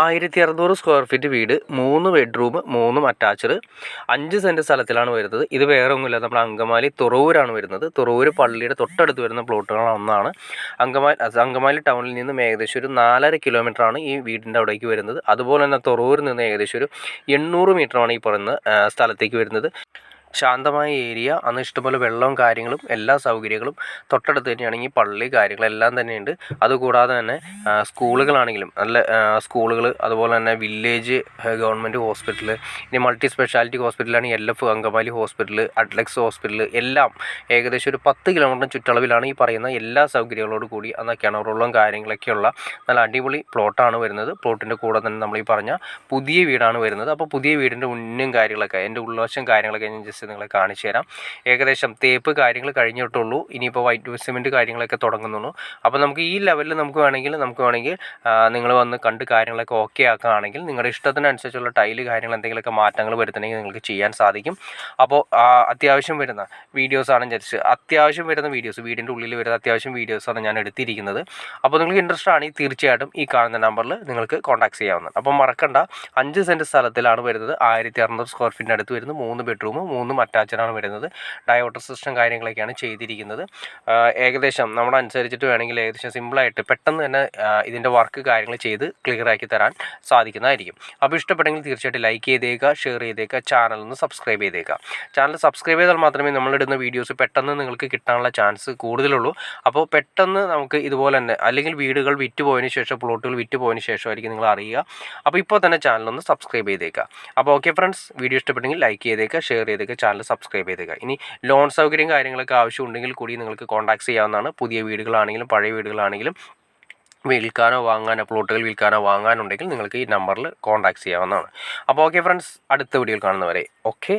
1600 square feet വീട്, 3 bedroom, 3 attached, 5 cent സ്ഥലത്തിലാണ് വരുന്നത്. ഇത് വേറെ ഒന്നുമില്ല, നമ്മുടെ അങ്കമാലി തുറവൂരാണ് വരുന്നത്. തുറവൂർ പള്ളിയുടെ തൊട്ടടുത്ത് വരുന്ന പ്ലോട്ടുകളാണ് ഒന്നാണ്. അങ്കമാലി ടൗണിൽ നിന്നും ഏകദേശം ഒരു 4.5 കിലോമീറ്ററാണ് ഈ വീടിൻ്റെ അവിടേക്ക് വരുന്നത്. അതുപോലെ തന്നെ തുറവൂരിൽ നിന്ന് ഏകദേശം ഒരു 800 മീറ്ററാണ് ഈ പറയുന്ന സ്ഥലത്തേക്ക് വരുന്നത്. ശാന്തമായ ഏരിയ, അന്ന് ഇഷ്ടംപോലെ വെള്ളവും കാര്യങ്ങളും എല്ലാ സൗകര്യങ്ങളും തൊട്ടടുത്ത് തന്നെയാണെങ്കിൽ പള്ളി കാര്യങ്ങളെല്ലാം തന്നെയുണ്ട്. അതുകൂടാതെ തന്നെ സ്കൂളുകളാണെങ്കിലും നല്ല സ്കൂളുകൾ, അതുപോലെ തന്നെ വില്ലേജ് ഗവൺമെൻറ് ഹോസ്പിറ്റൽ, ഇനി മൾട്ടി സ്പെഷ്യാലിറ്റി ഹോസ്പിറ്റലാണെങ്കിൽ LF Angamaly hospital, Adlux hospital എല്ലാം ഏകദേശം ഒരു 10 കിലോമീറ്റർ ചുറ്റളവിലാണ് ഈ പറയുന്ന എല്ലാ സൗകര്യങ്ങളോട് കൂടി അന്ന് കിണറുകളും കാര്യങ്ങളൊക്കെയുള്ള നല്ല അടിപൊളി പ്ലോട്ടാണ് വരുന്നത്. പ്ലോട്ടിൻ്റെ കൂടെ തന്നെ നമ്മൾ ഈ പറഞ്ഞ പുതിയ വീടാണ് വരുന്നത്. അപ്പോൾ പുതിയ വീടിൻ്റെ മുന്നും കാര്യങ്ങളൊക്കെ, എൻ്റെ ഉൾവശം കാര്യങ്ങളൊക്കെ ഞാൻ ജസ്റ്റ് നിങ്ങളെ കാണിച്ചു തരാം. ഏകദേശം തേപ്പ് കാര്യങ്ങൾ കഴിഞ്ഞിട്ടുള്ളൂ, ഇനിയിപ്പോൾ വൈറ്റ് സിമെൻറ്റ് കാര്യങ്ങളൊക്കെ തുടങ്ങുന്നുള്ളൂ. അപ്പോൾ നമുക്ക് ഈ ലെവലിൽ നമുക്ക് വേണമെങ്കിൽ നിങ്ങൾ വന്ന് കണ്ട് കാര്യങ്ങളൊക്കെ ഓക്കെ ആക്കുകയാണെങ്കിൽ നിങ്ങളുടെ ഇഷ്ടത്തിനനുസരിച്ചുള്ള ടൈല് കാര്യങ്ങൾ എന്തെങ്കിലുമൊക്കെ മാറ്റങ്ങൾ വരുത്തണമെങ്കിൽ നിങ്ങൾക്ക് ചെയ്യാൻ സാധിക്കും. അപ്പോൾ അത്യാവശ്യം വരുന്ന വീഡിയോസാണ് അത്യാവശ്യം വരുന്ന വീഡിയോസ്, വീടിൻ്റെ ഉള്ളിൽ വരുന്ന അത്യാവശ്യം വീഡിയോസാണ് ഞാൻ എടുത്തിരിക്കുന്നത്. അപ്പോൾ നിങ്ങൾക്ക് ഇൻട്രസ്റ്റ് ആണെങ്കിൽ തീർച്ചയായിട്ടും ഈ കാണുന്ന നമ്പറിൽ നിങ്ങൾക്ക് കോൺടാക്ട് ചെയ്യാവുന്നതാണ്. അപ്പോൾ മറക്കണ്ട, 5 സെൻറ്റ് സ്ഥലത്തിലാണ് വരുന്നത്. 1600 സ്ക്വയർ ഫീറ്റിൻ്റെ അടുത്ത് വരുന്നത്. 3 ബെഡ്റൂം, 3 അറ്റാച്ച്ഡാണ് വരുന്നത്. ഡയോട്ടർ സിസ്റ്റം കാര്യങ്ങളൊക്കെയാണ് ചെയ്തിരിക്കുന്നത്. ഏകദേശം നമ്മുടെ അനുസരിച്ചിട്ട് വേണമെങ്കിൽ ഏകദേശം സിമ്പിളായിട്ട് പെട്ടെന്ന് തന്നെ ഇതിൻ്റെ വർക്ക് കാര്യങ്ങൾ ചെയ്ത് ക്ലിയറാക്കി തരാൻ സാധിക്കുന്നതായിരിക്കും. അപ്പോൾ ഇഷ്ടപ്പെട്ടെങ്കിൽ തീർച്ചയായിട്ടും ലൈക്ക് ചെയ്തേക്കുക, ഷെയർ ചെയ്തേക്കുക, ചാനലൊന്ന് സബ്സ്ക്രൈബ് ചെയ്തേക്കുക. ചാനൽ സബ്സ്ക്രൈബ് ചെയ്താൽ മാത്രമേ നമ്മളിടുന്ന വീഡിയോസ് പെട്ടെന്ന് നിങ്ങൾക്ക് കിട്ടാനുള്ള ചാൻസ് കൂടുതലുള്ളൂ. അപ്പോൾ പെട്ടെന്ന് നമുക്ക് ഇതുപോലെ തന്നെ, അല്ലെങ്കിൽ വീടുകൾ വിറ്റുപോയതിന് ശേഷം, പ്ലോട്ടുകൾ വിറ്റുപോയതിന് ശേഷമായിരിക്കും നിങ്ങൾ അറിയുക. അപ്പോൾ ഇപ്പോൾ തന്നെ ചാനലൊന്ന് സബ്സ്ക്രൈബ് ചെയ്തേക്കുക. അപ്പോൾ ഓക്കെ ഫ്രണ്ട്സ്, വീഡിയോ ഇഷ്ടപ്പെട്ടെങ്കിൽ ലൈക്ക് ചെയ്തേക്കുക, ഷെയർ ചെയ്തേക്കുക, ചാനൽ സബ്സ്ക്രൈബ് ചെയ്തേക്കുക. ഇനി ലോൺ സൗകര്യം കാര്യങ്ങളൊക്കെ ആവശ്യമുണ്ടെങ്കിൽ കൂടി നിങ്ങൾക്ക് കോൺടാക്ട് ചെയ്യാവുന്നതാണ്. പുതിയ വീടുകളാണെങ്കിലും പഴയ വീടുകളാണെങ്കിലും വിൽക്കാനോ വാങ്ങാനോ, പ്ലോട്ടുകൾ വിൽക്കാനോ വാങ്ങാനുണ്ടെങ്കിൽ നിങ്ങൾക്ക് ഈ നമ്പറിൽ കോൺടാക്ട് ചെയ്യാവുന്നതാണ്. അപ്പോൾ ഓക്കെ ഫ്രണ്ട്സ്, അടുത്ത വീഡിയോയിൽ കാണുന്നവരെ ഓക്കെ.